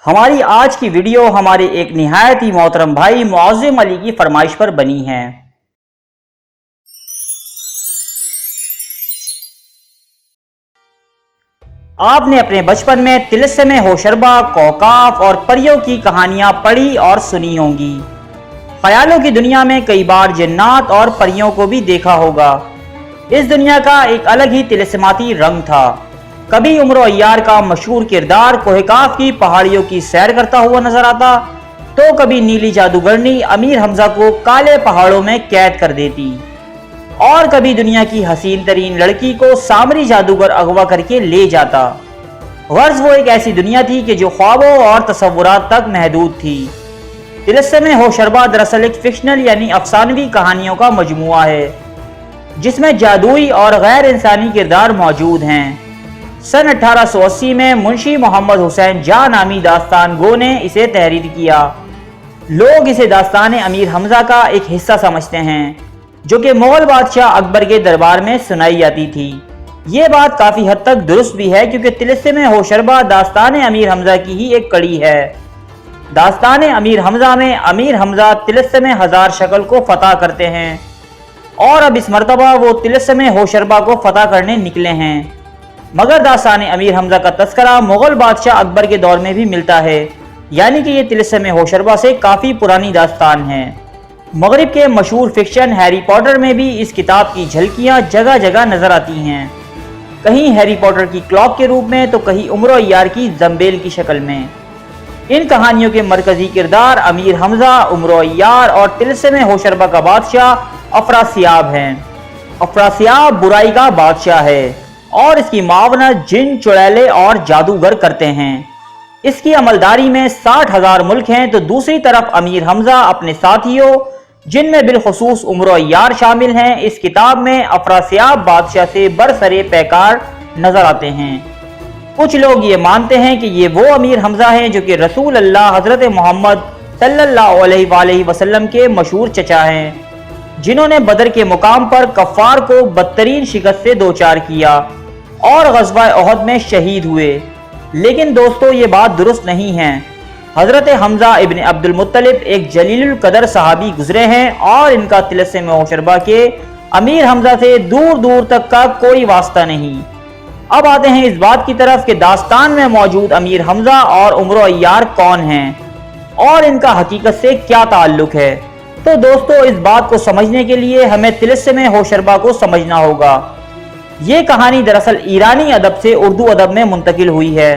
ہماری آج کی ویڈیو ہمارے ایک نہایت ہی محترم بھائی معظم علی کی فرمائش پر بنی ہے۔ آپ نے اپنے بچپن میں طلسم ہوشربا، کوکاف اور پریوں کی کہانیاں پڑھی اور سنی ہوں گی۔ خیالوں کی دنیا میں کئی بار جنات اور پریوں کو بھی دیکھا ہوگا۔ اس دنیا کا ایک الگ ہی طلسماتی رنگ تھا۔ کبھی عمر و عیار کا مشہور کردار کوہ کاف کی پہاڑیوں کی سیر کرتا ہوا نظر آتا، تو کبھی نیلی جادوگرنی امیر حمزہ کو کالے پہاڑوں میں قید کر دیتی، اور کبھی دنیا کی حسین ترین لڑکی کو سامری جادوگر اغوا کر کے لے جاتا۔ غرض وہ ایک ایسی دنیا تھی کہ جو خوابوں اور تصورات تک محدود تھی۔ طلسم ہوشربا دراصل ایک فکشنل یعنی افسانوی کہانیوں کا مجموعہ ہے، جس میں جادوئی اور غیر انسانی کردار موجود ہیں۔ سن 1880 میں منشی محمد حسین جاں نامی داستان گو نے اسے تحریر کیا۔ لوگ اسے داستان امیر حمزہ کا ایک حصہ سمجھتے ہیں، جو کہ مغل بادشاہ اکبر کے دربار میں سنائی جاتی تھی۔ یہ بات کافی حد تک درست بھی ہے، کیونکہ طلسم ہوشربا داستان امیر حمزہ کی ہی ایک کڑی ہے۔ داستان امیر حمزہ میں امیر حمزہ طلسم ہزار شکل کو فتح کرتے ہیں، اور اب اس مرتبہ وہ طلسم ہوشربا کو فتح کرنے نکلے ہیں۔ مگر داستان امیر حمزہ کا تذکرہ مغل بادشاہ اکبر کے دور میں بھی ملتا ہے، یعنی کہ یہ طلسم ہوشربا سے کافی پرانی داستان ہے۔ مغرب کے مشہور فکشن ہیری پوٹر میں بھی اس کتاب کی جھلکیاں جگہ جگہ نظر آتی ہیں، کہیں ہیری پوٹر کی کلاک کے روپ میں تو کہیں عمر و عیار کی زنبیل کی شکل میں۔ ان کہانیوں کے مرکزی کردار امیر حمزہ، عمر و عیار اور طلسم ہوشربا کا بادشاہ افراسیاب ہیں۔ افراسیاب برائی کا بادشاہ ہے، اور اس کی معاونت جن، چڑیلے اور جادوگر کرتے ہیں۔ اس کی عملداری میں 60,000 ملک ہیں، تو دوسری طرف امیر حمزہ اپنے ساتھیوں، جن میں بالخصوص عمر و عیار شامل ہیں، اس کتاب میں افراسیاب بادشاہ سے برسرے پیکار نظر آتے ہیں۔ کچھ لوگ یہ مانتے ہیں کہ یہ وہ امیر حمزہ ہیں جو کہ رسول اللہ حضرت محمد صلی اللہ علیہ وآلہ وسلم کے مشہور چچا ہیں، جنہوں نے بدر کے مقام پر کفار کو بدترین شکست سے دوچار کیا اور غزوہ احد میں شہید ہوئے۔ لیکن دوستو، یہ بات درست نہیں ہے۔ حضرت حمزہ ابن عبد المطلب ایک جلیل القدر صحابی گزرے ہیں، اور ان کا طلسم ہوشربا کے امیر حمزہ سے دور دور تک کا کوئی واسطہ نہیں۔ اب آتے ہیں اس بات کی طرف کہ داستان میں موجود امیر حمزہ اور عمر و عیار کون ہیں، اور ان کا حقیقت سے کیا تعلق ہے۔ تو دوستو، اس بات کو سمجھنے کے لیے ہمیں طلسم ہوشربا کو سمجھنا ہوگا۔ یہ کہانی دراصل ایرانی ادب سے اردو ادب میں منتقل ہوئی ہے،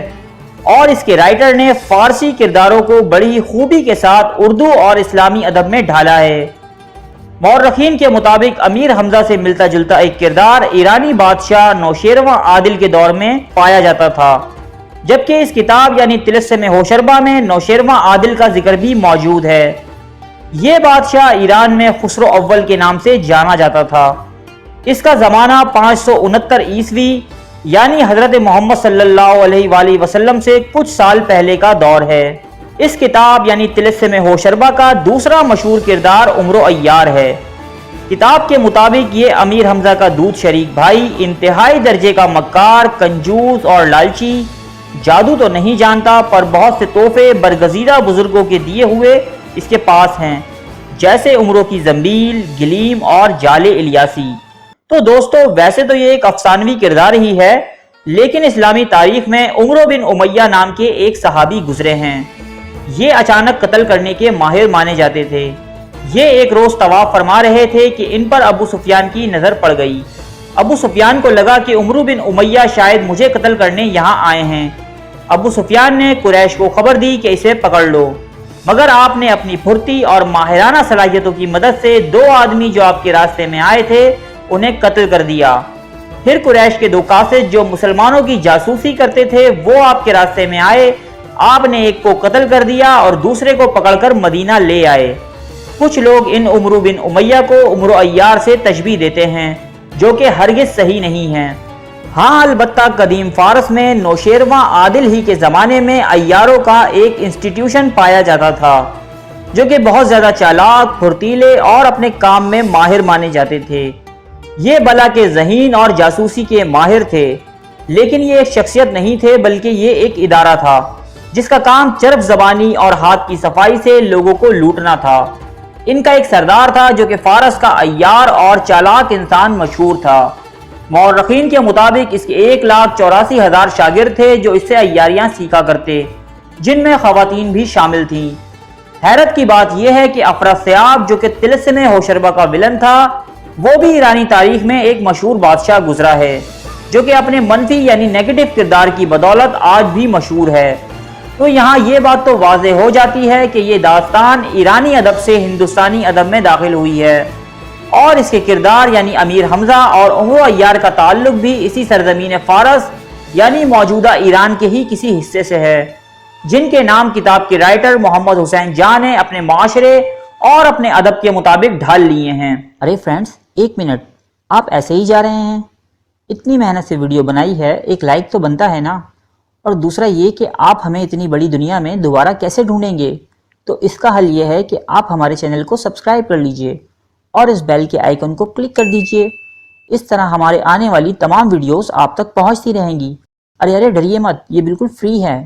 اور اس کے رائٹر نے فارسی کرداروں کو بڑی خوبی کے ساتھ اردو اور اسلامی ادب میں ڈھالا ہے۔ مورخین کے مطابق امیر حمزہ سے ملتا جلتا ایک کردار ایرانی بادشاہ نوشیروان عادل کے دور میں پایا جاتا تھا، جبکہ اس کتاب یعنی طلسم ہوشربا میں نوشیروان عادل کا ذکر بھی موجود ہے۔ یہ بادشاہ ایران میں خسرو اول کے نام سے جانا جاتا تھا۔ اس کا زمانہ 569 عیسوی یعنی حضرت محمد صلی اللہ علیہ وآلہ وسلم سے کچھ سال پہلے کا دور ہے۔ اس کتاب یعنی طلسم ہوشربا کا دوسرا مشہور کردار عمر و عیار ہے۔ کتاب کے مطابق یہ امیر حمزہ کا دودھ شریک بھائی انتہائی درجے کا مکار، کنجوس اور لالچی، جادو تو نہیں جانتا، پر بہت سے تحفے برگزیدہ بزرگوں کے دیے ہوئے اس کے پاس ہیں، جیسے عمروں کی زنبیل، گلیم اور جال الیاسی۔ تو دوستو، ویسے تو یہ ایک افسانوی کردار ہی ہے، لیکن اسلامی تاریخ میں عمر بن امیہ نام کے ایک صحابی گزرے ہیں۔ یہ اچانک قتل کرنے کے ماہر مانے جاتے تھے۔ یہ ایک روز طواف فرما رہے تھے کہ ان پر ابو سفیان کی نظر پڑ گئی۔ ابو سفیان کو لگا کہ عمر بن امیہ شاید مجھے قتل کرنے یہاں آئے ہیں۔ ابو سفیان نے قریش کو خبر دی کہ اسے پکڑ لو، مگر آپ نے اپنی پھرتی اور ماہرانہ صلاحیتوں کی مدد سے 2 آدمی جو آپ کے راستے میں آئے تھے انہیں قتل کر دیا۔ پھر قریش کے 2 قاصد جو مسلمانوں کی جاسوسی کرتے تھے وہ آپ کے راستے میں آئے۔ آپ نے ایک کو قتل کر دیا اور دوسرے کو پکڑ کر مدینہ لے آئے۔ کچھ لوگ ان عمر بن امیہ کو عمر و عیار سے تشبیہ دیتے ہیں، جو کہ ہرگز صحیح نہیں ہے۔ ہاں، البتہ قدیم فارس میں نوشیروان عادل ہی کے زمانے میں عیاروں کا ایک انسٹیٹیوشن پایا جاتا تھا، جو کہ بہت زیادہ چالاک، پھرتیلے اور اپنے کام میں ماہر مانے جاتے تھے۔ یہ بلا کے ذہین اور جاسوسی کے ماہر تھے، لیکن یہ ایک شخصیت نہیں تھے بلکہ یہ ایک ادارہ تھا۔ جس کا کام چرب زبانی اور ہاتھ کی صفائی سے لوگوں کو لوٹنا تھا۔ ان کا ایک سردار تھا جو کہ فارس کا عیار اور چالاک انسان مشہور تھا۔ مورخین کے مطابق اس کے 1,84,000 شاگرد تھے جو اس سے عیاریاں سیکھا کرتے، جن میں خواتین بھی شامل تھیں۔ حیرت کی بات یہ ہے کہ افراسیاب جو کہ طلسم ہوشربا کا ولن تھا، وہ بھی ایرانی تاریخ میں ایک مشہور بادشاہ گزرا ہے جو کہ اپنے منفی یعنی نیگیٹو کردار کی بدولت آج بھی مشہور ہے۔ تو یہاں یہ بات تو واضح ہو جاتی ہے کہ یہ داستان ایرانی ادب سے ہندوستانی ادب میں داخل ہوئی ہے، اور اس کے کردار یعنی امیر حمزہ اور عمرو عیار کا تعلق بھی اسی سرزمین فارس یعنی موجودہ ایران کے ہی کسی حصے سے ہے، جن کے نام کتاب کے رائٹر محمد حسین جاں نے اپنے معاشرے اور اپنے ادب کے مطابق ڈھال لیے ہیں۔ ارے فرینڈز، ایک منٹ، آپ ایسے ہی جا رہے ہیں؟ اتنی محنت سے ویڈیو بنائی ہے، ایک لائک تو بنتا ہے نا؟ اور دوسرا یہ کہ آپ ہمیں اتنی بڑی دنیا میں دوبارہ کیسے ڈھونڈیں گے؟ تو اس کا حل یہ ہے کہ آپ ہمارے چینل کو سبسکرائب کر لیجئے اور اس بیل کے آئیکن کو کلک کر دیجئے۔ اس طرح ہمارے آنے والی تمام ویڈیوز آپ تک پہنچتی رہیں گی۔ ارے ڈریے مت، یہ بالکل فری ہے۔